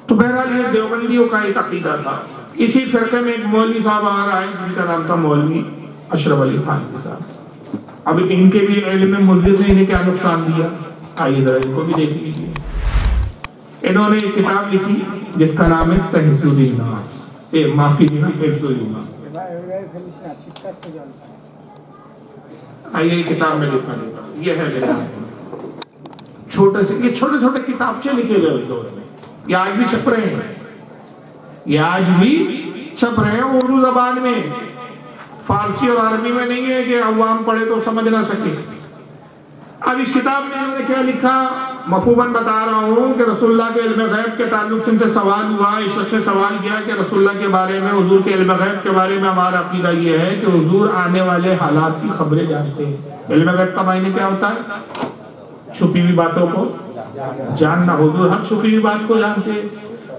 तो बहरहाल ये देवबंदियों का एक अकीदा था। इसी फिरके में एक मौलवी साहब आ रहा है जिनका नाम था मौलवी अशरफ अली थानवी साहब। अब इनके भी इल्म में मुल्ज़िम ने इन्हें क्या नुकसान दिया, आइए जरा इनको भी देख लीजिए। इन्होंने एक किताब लिखी जिसका नाम है तहज़्ज़ुदुन नास, माफ कीजिएगा हिफ्ज़ुल नास। आइए किताब में लिखा है, ये है छोटे से, ये छोटे छोटे किताबचे लिखे गए उस दौर में, ये आज भी छप रहे हैं, ये आज भी छप रहे हैं उर्दू जबान में, फारसी और अरबी में नहीं है कि अवाम पढ़े तो समझ ना सके। अब इस किताब में इन्होंने क्या लिखा, मफहूमन बता रहा हूँ कि रसूलुल्लाह के इल्म गैब के ताल्लुक से सवाल हुआ। इस शख्स ने सवाल किया कि रसूलुल्लाह के बारे में, हुजूर के इल्म गैब के बारे में हमारा अकीदा ये है कि हुजूर आने वाले हालात की खबरें जानते हैं। इल्म गैब का मायने क्या होता है? छुपी हुई बातों को जानना। हुजूर हर छुपी हुई बात को जानते हैं,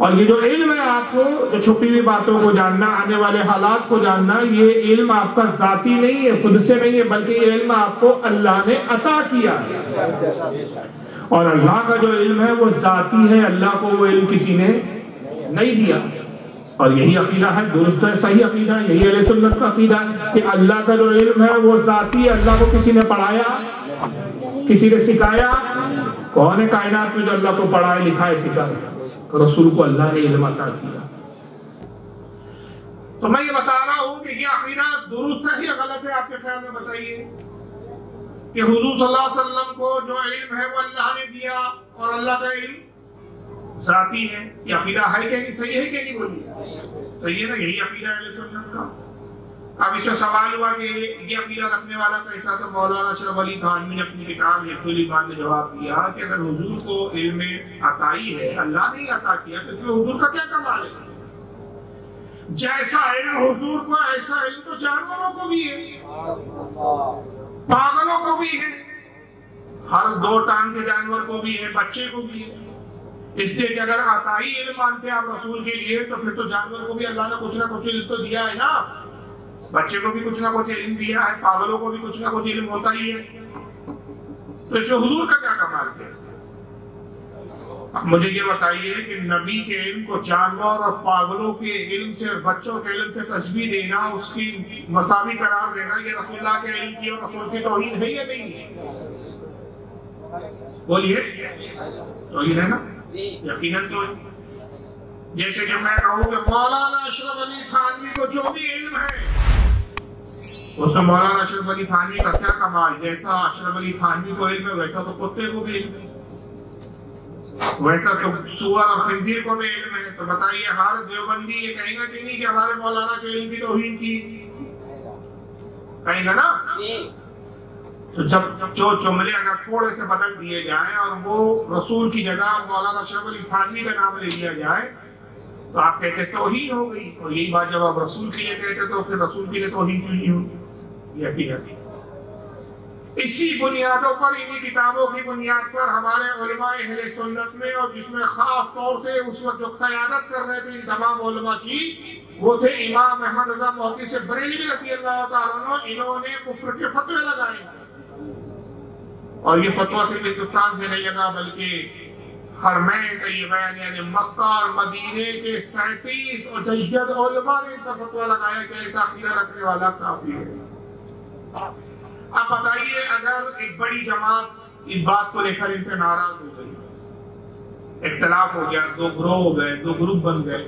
और ये जो इल्म है आपको, जो छुपी हुई बातों को जानना, आने वाले हालात को जानना, ये इल्म आपका जाती नहीं है, खुद से नहीं है, बल्कि ये इल्म आपको अल्लाह ने अता किया है। और अल्लाह का जो इल्म है वो जाती है, अल्लाह को वो इल्म किसी ने नहीं दिया। और यही अकीदा है, दुरुस्त है, सही अकीदा, यही अहले सुन्नत का अकीदा है कि अल्लाह का जो इल्म है वो जाती है, अल्लाह को किसी ने पढ़ाया, किसी ने सिखाया? कौन है कायनात में जो अल्लाह को पढ़ाए, लिखाए, सिखाए? रसूल को अल्लाह ने इल्म अता किया। तो मैं ये बता रहा हूं कि ये अकीदा दुरुस्त है या गलत है, आपके ख्याल में बताइए। कि हुजूर सल्लल्लाहु अलैहि वसल्लम को जो इल्म है वो अल्लाह ने दिया, और अल्लाह का इल्म जाती है, ये अकीदा है कि नहीं? सही है कि नहीं? बोलिए सही है ना, यही अकीदा है अहले सुन्नत का। अब इसमें सवाल हुआ कि ये अकीदा रखने वाला कैसा? तो मौलाना अशरफ अली थानवी ने अपनी किताब हिफ्ज़ुल ईमान में जवाब दिया कि अगर हुजूर को इल्म अताई है, अल्लाह ने अता किया, तो इसमें हुजूर का क्या कमाल है? जैसा इल्म हुजूर को, ऐसा इल्म तो जानवरों को भी है, पागलों को भी है, हर दो टांग के जानवर को भी है, बच्चे को भी है। इसलिए कि अगर अताई इल्म मानते हैं आप रसूल के लिए, तो फिर तो जानवर को भी अल्लाह ने कुछ ना कुछ इल्म तो दिया है ना। बच्चे को भी कुछ ना कुछ इल्म दिया है, पागलों को भी कुछ ना कुछ इल्म होता ही है। तो इसमें हुजूर का क्या कमाल है? अब मुझे ये बताइए कि नबी के इल्म को जानवर और पागलों के इल्म से, बच्चों के इल्म से तशबीह देना, उसकी मसावी करार देना, ये रसूलुल्लाह के इल्म की और रसूल की तौहीद है या नहीं है? बोलिए, तौहीद है ना? यकीनन तो है। जैसे कि मैं कहूँ कि मौलाना अशरफ अली थानवी को जो भी इल्म है, उसमें मौलाना अशरफ अली थानवी का क्या कमाल? जैसा अशरफ अली थानवी को इल्म है, वैसा तो कुत्ते को भी इल्म है, वैसा तो सुअर और खंजीर को भी इल्म है। तो बताइए, हर देवबंदी ये कहेगा कि नहीं कि हमारे मौलाना के इल्म की तौहीद की? कहेगा ना? तो जब जो जुमले अगर थोड़े से बदल दिए जाएं और वो रसूल की जगह मौलाना अशरफ अली थानवी का नाम ले लिया जाए, तो आप कहते तौहीद हो गई। और यही बात जब आप रसूल के लिए कहते तो फिर रसूल के लिए तौहीद क्यों नहीं हुई? इसी बुनियादों पर, इन्हीं किताबों की बुनियाद पर हमारे उलमाए अहले सुन्नत में, और जिसमें खास तौर से उस वक्त जो क़यादत कर रहे थे इन तमाम उलमा की, वो थे इमाम अहमद रज़ा मोहद्दिस बरेलवी रज़ियल्लाहु ताला अन्हु। इन्होंने कुफ्र के फतवे लगाए, और ये फतवा सिर्फ हिंदुस्तान से नहीं लगा, बल्कि हरमैन तय्यबैन यानी मक्का और मदीने के 37 और जय्यद उलमा ने इनका फतवा लगाया कि ऐसा अकीदा रखने वाला काफिर है। अब बताइए, अगर एक बड़ी जमात इस बात को लेकर इनसे नाराज हो गई, इख्तलाफ हो गया, दो ग्रोह हो गए, दो ग्रुप बन गए,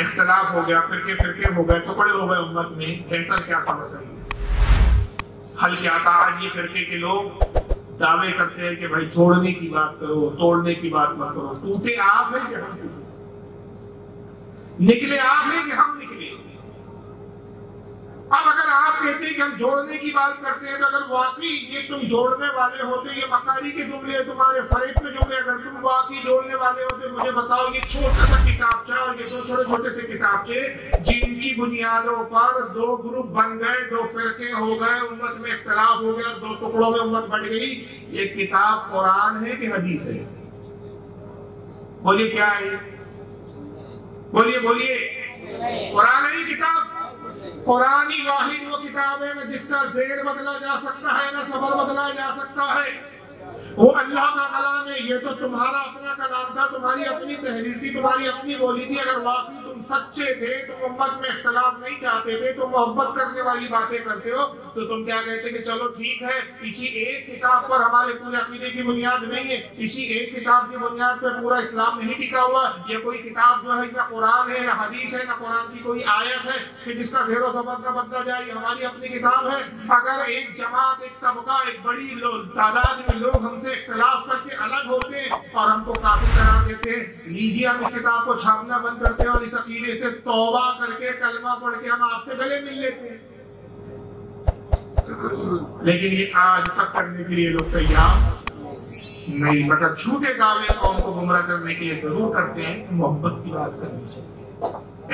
इख्तलाफ हो गया, फिरके फिरके हो गए, टुकड़े हो गए उम्मत में, बेहतर क्या था बताइए? हल क्या था? आज ये फिरके के लोग दावे करते हैं कि भाई जोड़ने की बात करो, तोड़ने की बात मत करो। टूटे आप हैं कि हम टूटे? निकले आप हैं कि हम निकले? अब अगर आप कहते हैं कि हम जोड़ने की बात करते हैं, तो अगर वाकई ये तुम जोड़ने वाले होते, ये मकारी के जुमले तुम्हारे फरेब के जुमले, अगर तुम वाकई जोड़ने वाले होते, मुझे बताओ ये छोटा सा किताबचा और ये दो छोटे छोटे से किताबचे जिनकी बुनियादों पर दो ग्रुप बन गए, दो फिरके हो गए, उम्मत में इख्तलाफ हो गया, दो टुकड़ों में उम्मत बढ़ गई, ये किताब कुरान है कि हदीस है? बोलिए क्या है? बोलिए बोलिए, कुरान है किताब? कुरानी वाहिद वो किताब है ना जिसका ज़ेर बदला जा सकता है, ना ज़बर बदला जा सकता है। वो अल्लाह का कलाम है, ये तो तुम्हारा अपना कलाम था, तुम्हारी अपनी तहरीर थी, तुम्हारी अपनी बोली थी। अगर वाकई तुम सच्चे थे, तुम उम्मत में इख्तलाफ नहीं चाहते थे, तुम मोहब्बत करने वाली बातें करते हो, तो तुम क्या कहते कि चलो ठीक है, इसी एक किताब पर हमारे पूरे अकीदे की बुनियाद नहीं है, इसी एक किताब की बुनियाद पर पूरा इस्लाम नहीं टिका हुआ। ये कोई किताब जो है ना कुरान है, ना हदीस है, ना कुरान की कोई आयत है कि जिसका ज़ेरो ज़बर का बदला जाए, हमारी अपनी किताब है। अगर एक जमात, एक तबका, एक बड़ी तादाद में लोग हमसे इख्तिलाफ करके अलग होते हैं और हमको काफिर करार देते हैं, लीजिए हम इस किताब को छापना बंद करते हैं और इस अकीदे से तौबा करके कलमा पढ़ के हम आपसे गले मिल लेते हैं। लेकिन ये आज तक करने के लिए लोग तैयार नहीं, मतलब झूठे दावे कौम को गुमराह करने के लिए जरूर करते हैं। मोहब्बत की बात करनी चाहिए,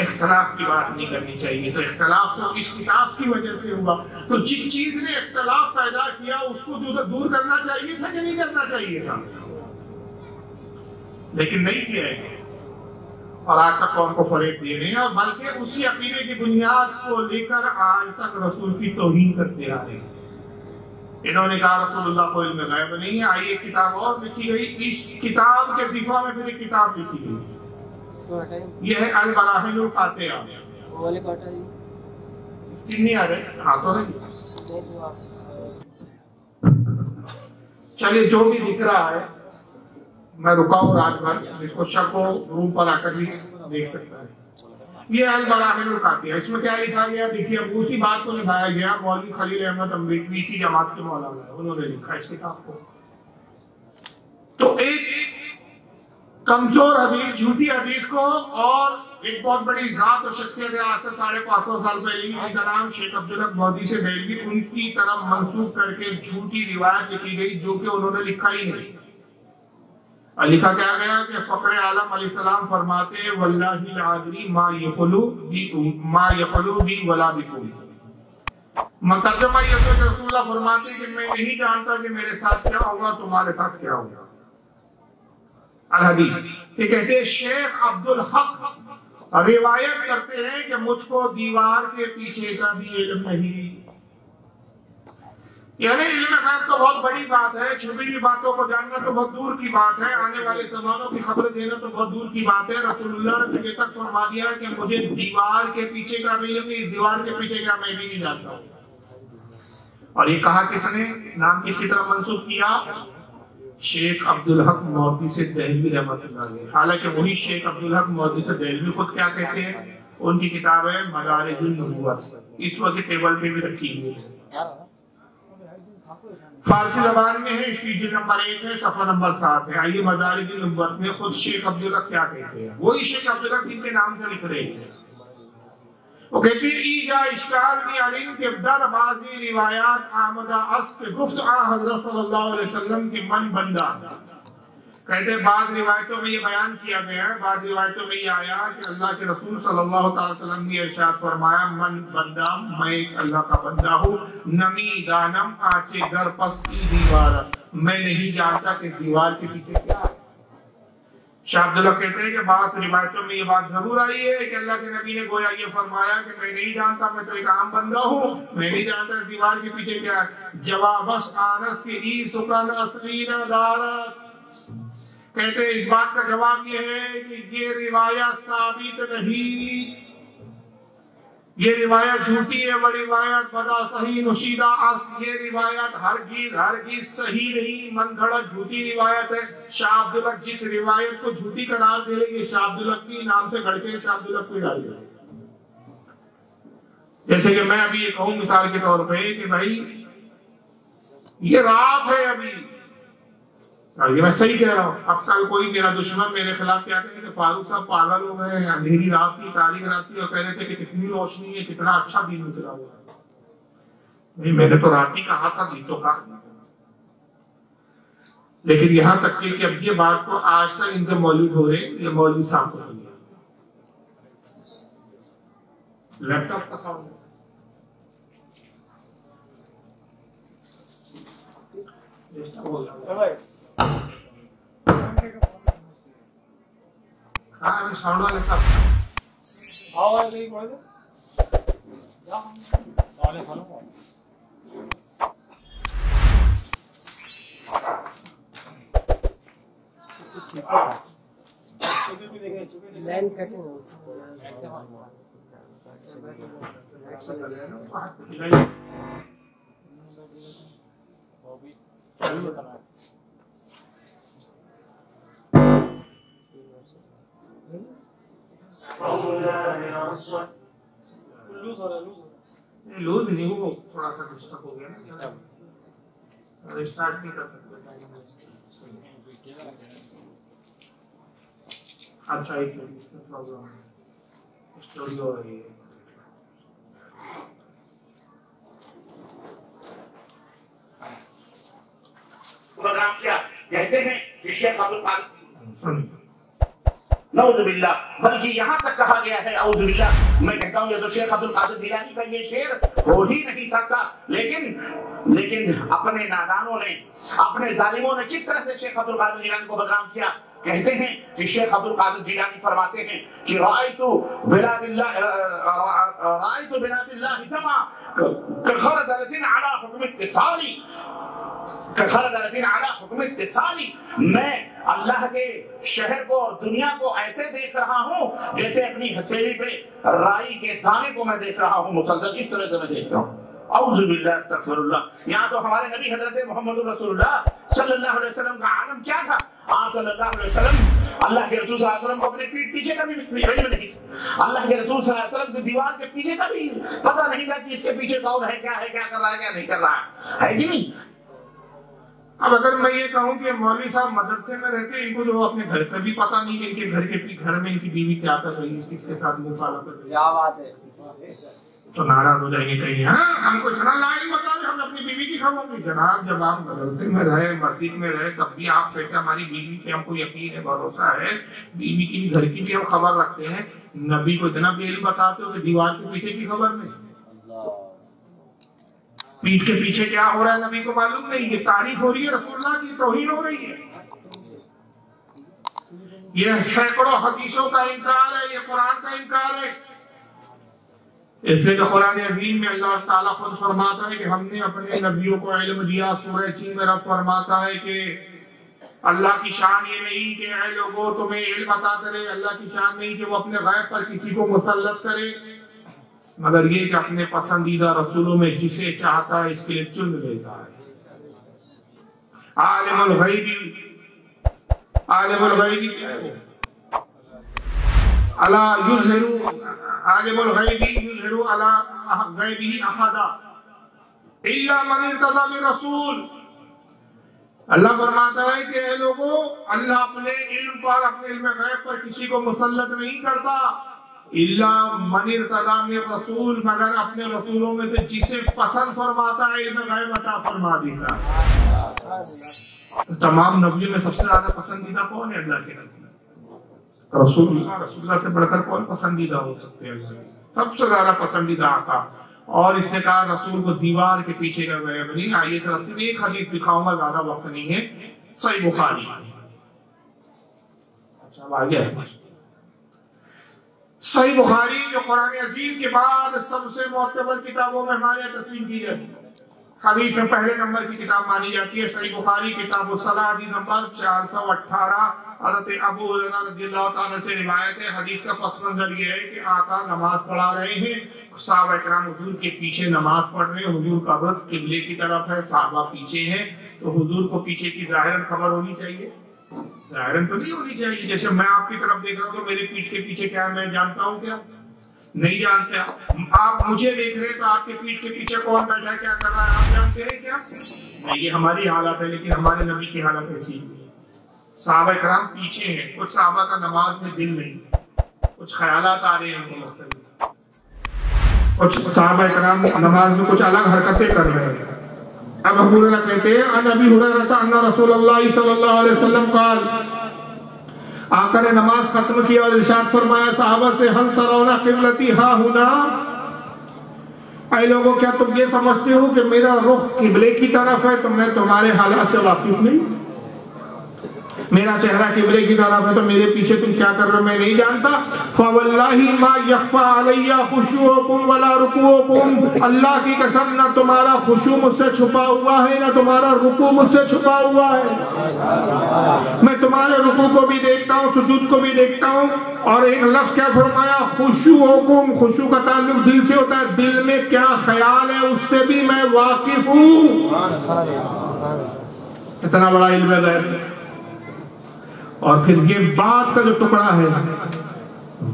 इख्तलाफ की बात नहीं करनी चाहिए। तो इख्तलाफ तो इस किताब की वजह से हुआ, तो जिस चीज ने इख्तलाफ पैदा किया उसको दूर करना चाहिए था कि नहीं करना चाहिए था, लेकिन नहीं किया है और आज तक कौम को फरेब दे रहे हैं, और बल्कि उसी अकीदे की बुनियाद को लेकर आज तक रसूल की तौहीन करते आ रहे हैं। इन्होंने कहा रसूलुल्लाह को इल्म गैब नहीं है, आइए किताब और लिखी गई, इस किताब के दिफा में फिर एक किताब लिखी गई, यह है अल बराहिनुल कातिया। इसकी नहीं आ रहे, हाँ तो चलिए जो भी दिख रहा है, मैं रुका हूँ रात भर, जिसको शक हो रूम पर आकर भी देख सकता है। ये अल बराहिनुल कातिया, इसमें क्या लिखा गया देखिए, अब उसी बात को निभाया गया। मौलवी खलील अहमद अम्बेडकरी इसी जमात के मौलाना है, उन्होंने लिखा इस किताब को। तो एक कमजोर हदीस, झूठी हदीस को, और एक बहुत बड़ी जात और शख्सियत है, आज से 550 साल पहले, इनका नाम शेख अब्दुल हक मोहद्दिस देहलवी, उनकी तरफ मंसूब करके झूठी रिवायत लिखी गई जो कि उन्होंने लिखा ही नहीं। और लिखा क्या गया कि फखरे आलम अलैहिस्सलाम फरमाते वल्लाहि ला अदरी मा यफलु बी वला बिकुम। मुतर्जमा ये है कि रसूलुल्लाह फरमाते कि मैं नहीं जानता कि मेरे साथ क्या होगा, तुम्हारे साथ क्या होगा। अल हदीस ये कहते हैं शेख अब्दुल हक रिवायत करते हैं कि मुझको दीवार के पीछे का भी इल्म नहीं। यानी इल्म गैब तो बहुत बड़ी बात है, छुपी हुई बातों को जानना तो बहुत दूर की बात है, आने वाले ज़मानों की खबर देना तो बहुत दूर की बात है। रसूलुल्लाह ने ये तक फरमा दिया कि मुझे दीवार के पीछे का भी इल्म नहीं, दीवार के पीछे का मैं भी नहीं जानता हूँ। और ये कहा किसने, नाम किसकी तरफ मंसूब किया, शेख अब्दुल हक मोहद्दिस देहलवी रहमतुल्लाह अलैह। हालांकि वही शेख अब्दुल हक मोहद्दिस देहलवी खुद क्या कहते हैं, उनकी किताब है मदारिजुन नबुव्वत, इस वक्त टेबल पे भी रखी हुई है, फारसी जबान में है, इसकी पेज नंबर 1 है, सफा नंबर 7 है। आइए मदारिजुन नबुव्वत में खुद शेख अब्दुल हक क्या कहते हैं, वही शेख अब्दुल हक इनके नाम से लिख रहे हैं। वो कहते हैं ईजा इश्काल में अलिन के दर बाजी रिवायात आमदा अस्त गुफ्त आ हज़रत सल्लल्लाहु अलैहि वसल्लम की मन बंदा। कहते हैं बाद रिवायतों में ये बयान किया गया है, बाद रिवायतों में ये आया कि अल्लाह के रसूल सल्लल्लाहु अलैहि वसल्लम ने इरशाद फरमाया मन बंदा, मैं एक अल्लाह का बंदा हूँ, नमी दानम आचे दर पस की दीवार, मैं नहीं जानता कि दीवार के पीछे क्या है। शाह अब्दुल्लाह कहते हैं कि बाद रिवायतों में ये बात जरूर आई है कि अल्लाह के नबी ने गोया ये फरमाया कि मैं नहीं जानता, मैं तो एक आम बंदा हूँ, मैं नहीं जानता दीवार के पीछे क्या है। जवाबस आनस के ई सुकन असलीना दारत, कहते हैं इस बात का जवाब ये है कि ये रिवायत साबित नहीं, ये रिवायत झूठी है, वो रिवायत बदा सही नुशीदा अस, ये रिवायत हरगिज सही नहीं, मन घड़त झूठी रिवायत है। शाह अब्दुल हक जिस रिवायत को झूठी करार दे रहे, शाह अब्दुल हक के नाम से गढ़ शाह अब्दुल हक को डाल दे। जैसे कि मैं अभी ये कहूँ मिसाल के तौर पे कि भाई ये रात है अभी, ये मैं सही कह रहा हूँ, अब कल कोई मेरा दुश्मन मेरे खिलाफ क्या कहे कि फारूक साहब पागल हो गए हैं, अंधेरी रात की तारीख रात की, और कह रहे थे कि कितनी रोशनी है, कितना अच्छा दिन निकला हुआ है। मैंने तो रात ही कहा था, दिन तो कहा, लेकिन यहाँ तक कि अब ये बात को आज तक इनके मौलवी हो रहे, ये मौलवी साहब को सुनिए, लैपटॉप का साउंड साउंड वाले साहब आवाज नहीं पड़ दे लाइन कटिंग लूज नहीं, वो थोड़ा सा डिस्टर्ब हो गया ना, स्टार्ट नहीं कर सकते। अच्छा एक प्रॉब्लम है, स्टूडियो है ये। प्रोग्राम किया कहते हैं कि शेख अब्दुल कादिर सुनिए, नौजुबिल्लाह, बल्कि यहाँ तक कहा गया है औजुबिल्लाह, मैं कहता हूँ ये तो शेख अब्दुल कादिर जिलानी का ये शेर हो ही नहीं सकता। लेकिन अपने नादानों ने, अपने जालिमों ने किस तरह से शेख अब्दुल कादिर जिलानी को बदनाम किया। कहते हैं कि शेख अब्दुल कादिर जिलानी फरमाते हैं कि रायतु बिलादिल्लाह तमा कखरदतिन अला हुक्म इत्तिसाली, मैं अल्लाह के शहर को और दुनिया को ऐसे देख रहा हूँ जैसे अपनी हथेली पे राई के दाने को मैं देख रहा हूँ, मुसलसल इस तरह से मैं देखता हूँ। औजुबिल्लाह अस्तगफिरुल्लाह। यहाँ तो हमारे नबी हजरत मोहम्मद रसूलुल्लाह सल्लल्लाहु अलैहि वसल्लम का आलम क्या था। आप सल्लल्लाहु अलैहि वसल्लम अल्लाह के रसूल सल्लल्लाहु अलैहि वसल्लम को अपने पीठ पीछे का भी इल्म नहीं था। अल्लाह के रसूल सल्लल्लाहु अलैहि वसल्लम की दीवार के पीछे का भी पता नहीं था कि इसके पीछे कौन है, क्या है, क्या कर रहा है, क्या नहीं कर रहा है कि नहीं। अब अगर मैं ये कहूँ कि मौलवी साहब मदरसे में रहते हैं, इनको जो अपने घर का भी पता नहीं कि इनके घर में इनकी बीवी क्या कर रही है, किसके साथ मुंह काला कर रही है, क्या बात है, तो नाराज हो जाएंगे कहीं। हाँ, हमको इतना लाइन मतलब हम अपनी बीवी की खबर नहीं। जनाब जब आप मदरसे में रहे, मस्जिद में रहे, तब भी आप कहते हमारी बीवी पे हमको यकीन है, भरोसा है, बीवी की भी घर की भी हम खबर रखते हैं। नबी को इतना बेल बताते हो कि दीवार के पीछे की खबर नहीं, पीठ के पीछे क्या हो रहा है नबी को मालूम नहीं। ये तारीफ हो रही है रसूलुल्लाह की, तौहीन हो रही है। ये सैकड़ों हदीसों का इनकार है, ये कुरान का इनकार है। इसलिए तो कुरान अज़ीम में अल्लाह ताला खुद फरमाता है कि हमने अपने नबियों को इल्म दिया। सूरह चीन में रब फरमाता है कि अल्लाह की शान ये नहीं कि ऐ लोगों तुम्हें इल्म अता करे, अल्लाह की शान नहीं कि वो अपने गैब पर किसी को मुसल्लत करे, मगर ये कि अपने पसंदीदा रसूलों में जिसे चाहता है इसके लिए चुन लेता है। आलिमुल गैबी अला युज़हिरु आलिमुल गैबी युज़हिरु अला गैबिही अहदा इल्ला मन इर्तज़ा मिन रसूल। अल्लाह फरमाता है कि ऐ लोगों, अल्लाह अपने इल्म पर, अपने इल्म गैब पर किसी को मुसल्लत नहीं करता, इल्ला मन इर्तज़ा मिन रसूल, मगर अपने रसूलों में से जिसे पसंद फरमाता है इल्म गैब अता फरमा देता है। तमाम नबियों में सबसे ज्यादा पसंदीदा कौन है? अल्लाह के नबी रसूलुल्लाह से बढ़कर कौन पसंदीदा हो सकते हैं? सबसे ज्यादा पसंदीदा आका। और इसने कहा रसूल को दीवार के पीछे का गैब नहीं। आइए तरफ से एक हदीस दिखाऊंगा, ज्यादा वक्त नहीं है, सही बुखारी। अच्छा आगे सही बुखारी जो कुरान अज़ीम के बाद सबसे मुअत्तबर किताबों में हमारे तस्लीम की जाती है, हदीस में पहले नंबर की किताब मानी जाती है। सही बुखारी किताब सलाह हदीस नंबर 418। हज़रत अबू हुरैरा रज़ियल्लाहु ताला से रिवायत है। हदीस का पस मंजर ये है कि आका नमाज पढ़ा रहे हैं, सहाबा इकराम हुजूर के पीछे नमाज पढ़ रहे हैं, हुजूर का रुख किबले की तरफ है, सहाबा पीछे हैं, तो हुजूर को पीछे की जाहिरन खबर होनी चाहिए, जाहिरन तो नहीं होनी चाहिए। जैसे मैं आपकी तरफ देख रहा हूँ तो मेरे पीठ के पीछे क्या है मैं जानता हूँ क्या? नहीं जानते। आप मुझे देख रहे हैं तो आपके पीठ के पीछे कौन बैठा है, क्या कर रहा है, आप जानते हैं क्या? नहीं, ये हमारी हालत है, लेकिन हमारे नबी की हालत ऐसी है। सहाबा इकराम पीछे हैं, कुछ सहाबा का नमाज में दिल नहीं, कुछ ख्यालात आ रहे हैं उनको मुख्तलिफ, कुछ सहाबा इकराम नमाज में कुछ अलग हरकतें कर रहे हैं। अब अबू हुरैरा कहते हैं अन अबी हुरैरा अन्ना रसूलुल्लाह सल्लल्लाहु अलैहि वसल्लम क़ाल, आका ने नमाज खत्म किया और इरशाद फरमाया सहाबा से, हल तरौना क़िबलती हा हुना, ऐ लोगों क्या तुम ये समझते हो कि मेरा रुख किबले की तरफ है? तो मैं तुम्हारे हालात से वाकिफ नहीं। मेरा चेहरा किबले की तरफ है तो मेरे पीछे तुम क्या कर रहे हो मैं नहीं जानता। फवल्लाहि मा यख्फा अलैया खुशूकुम वला रुकूकुम, अल्लाह की कसम ना तुम्हारा खुशू मुझसे छुपा हुआ है ना तुम्हारा रुकू मुझसे छुपा हुआ है। मैं तुम्हारे रुकू को भी देखता हूँ, सुजूद को भी देखता हूँ। और एक लफ्ज क्या फरमाया, खुशूकुम, खुशू का ताल्लुक दिल से होता है, दिल में क्या ख्याल है उससे भी मैं वाकिफ हूँ। इतना बड़ा इल्म है गैब। और फिर ये बात का जो टुकड़ा है,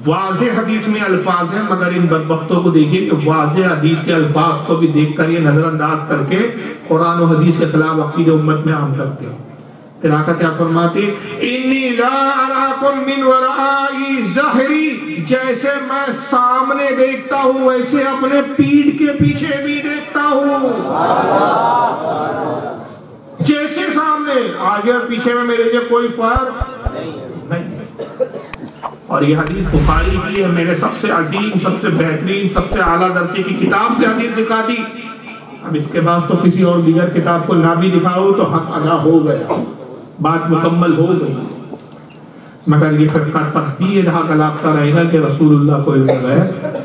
वाज़े हदीस में अल्फाज है, मगर इन बदबख्तों को देखिए कि वाज़े हदीस के अल्फाज को भी देखकर ये नजरअंदाज करके कुरान और हदीस के खिलाफ अक़ीदे उम्मत में आम करते हैं। फिर आका क्या फरमाते, इन्नी ला अराकुम मिन वराई ज़हरी, जैसे मैं सामने देखता हूँ वैसे अपने पीठ के पीछे भी देखता हूँ। जैसे सामने, आगे और पीछे में मेरे लिए कोई फर्क नहीं। और ये हदीस बुखारी की है, मेरे सबसे अजीम, सबसे बेहतरीन, सबसे आला दर्जे की किताब से हदीस दिखा दी। अब इसके बाद तो किसी और दीगर किताब को ना भी दिखाओ तो हक अदा हो गया, बात मुकम्मल हो गई। मगर ये फिर तख्तीर हक लापता रहेगा कि रसूलुल्लाह को इल्म गैब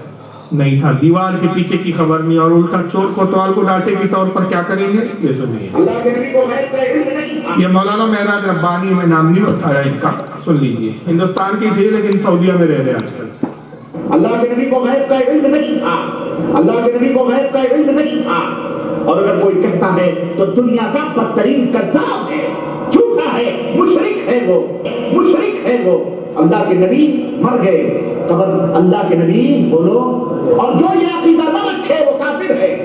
नहीं था। दीवार के पीछे की खबर नहीं, और उल्टा चोर कोतवाल को डांटे के तौर पर क्या करेंगे ये सुनिए। ये मौलाना मेहराज रब्बानी में नाम नहीं बताया इनका, सुन लीजिए। हिंदुस्तान की थी लेकिन सऊदीया में रह रहे आजकल। अल्लाह के नबी को गैब का इल्म नहीं था, अल्लाह के नबी को गैब का इल्म नहीं था। और अगर कोई कहता है तो दुनिया का बदतरीन कज़्ज़ाब है, झूठा है, मुशरिक है वो, मुशरिक है वो। अल्लाह के नबी मर गए, कबर अल्लाह के नबी बोलो, और जो ये अकीदा न रखे वो काफिर है।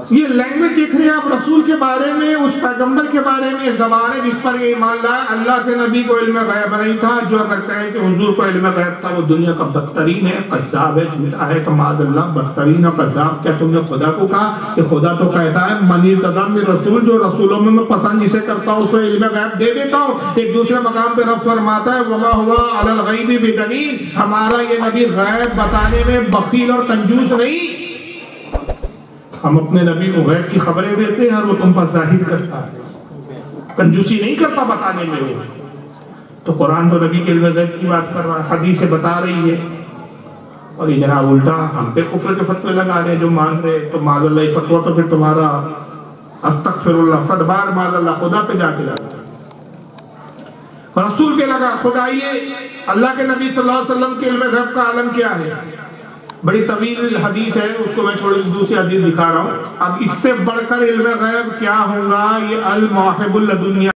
ये लैंग्वेज देख रहे हैं आप रसूल के बारे में, उस पैगंबर के बारे में, ज़बान है जिस पर ये ईमान लाया। अल्लाह के नबी को इल्म गैब नहीं था। जो अगर कहे कि हुजूर को इल्म गैब था वो दुनिया का बदतरीन है, कज़्ज़ाब है, झूठा है। तो माज़अल्लाह बदतरीन और कज़्ज़ाब क्या तुमने खुदा को कहा? कि खुदा तो कहता है मनी तदम रसूल, जो रसूलों में मैं पसंद जिसे करता हूँ उसे इल्म गैब दे देता हूँ। एक दूसरे मकाम पे रब फरमाता है वमा हुआ अलल गैबि बिदनीन, हमारा ये नबी गैब बताने में बखील और कंजूस नहीं। हम अपने नबी को गैब की खबरें देते हैं और वो तुम पर जाहिर करता है, कंजूसी नहीं करता बताने में वो। तो कुरान तो नबी के इल्म गैब की बात कर रहा है, हदीस से बता रही है। और ये जनाब उल्टा हम पे कुफ्र के फतवे लगा रहे जो मान रहे। तो माज़अल्लाह फतवा तो फिर तुम्हारा अस्तगफिरुल्लाह सदबार माज़अल्लाह खुदा पे जाके लगा, रसूल पे लगा। खुदा ये अल्लाह के नबी सल्लल्लाहु अलैहि वसल्लम के इल्म गैब का आलम क्या है? बड़ी तवील हदीस है, उसको मैं थोड़ी दूसरी हदीस दिखा रहा हूँ। अब इससे बढ़कर इल्म गैब क्या होगा? ये अल मवाहिबुल लदुनिया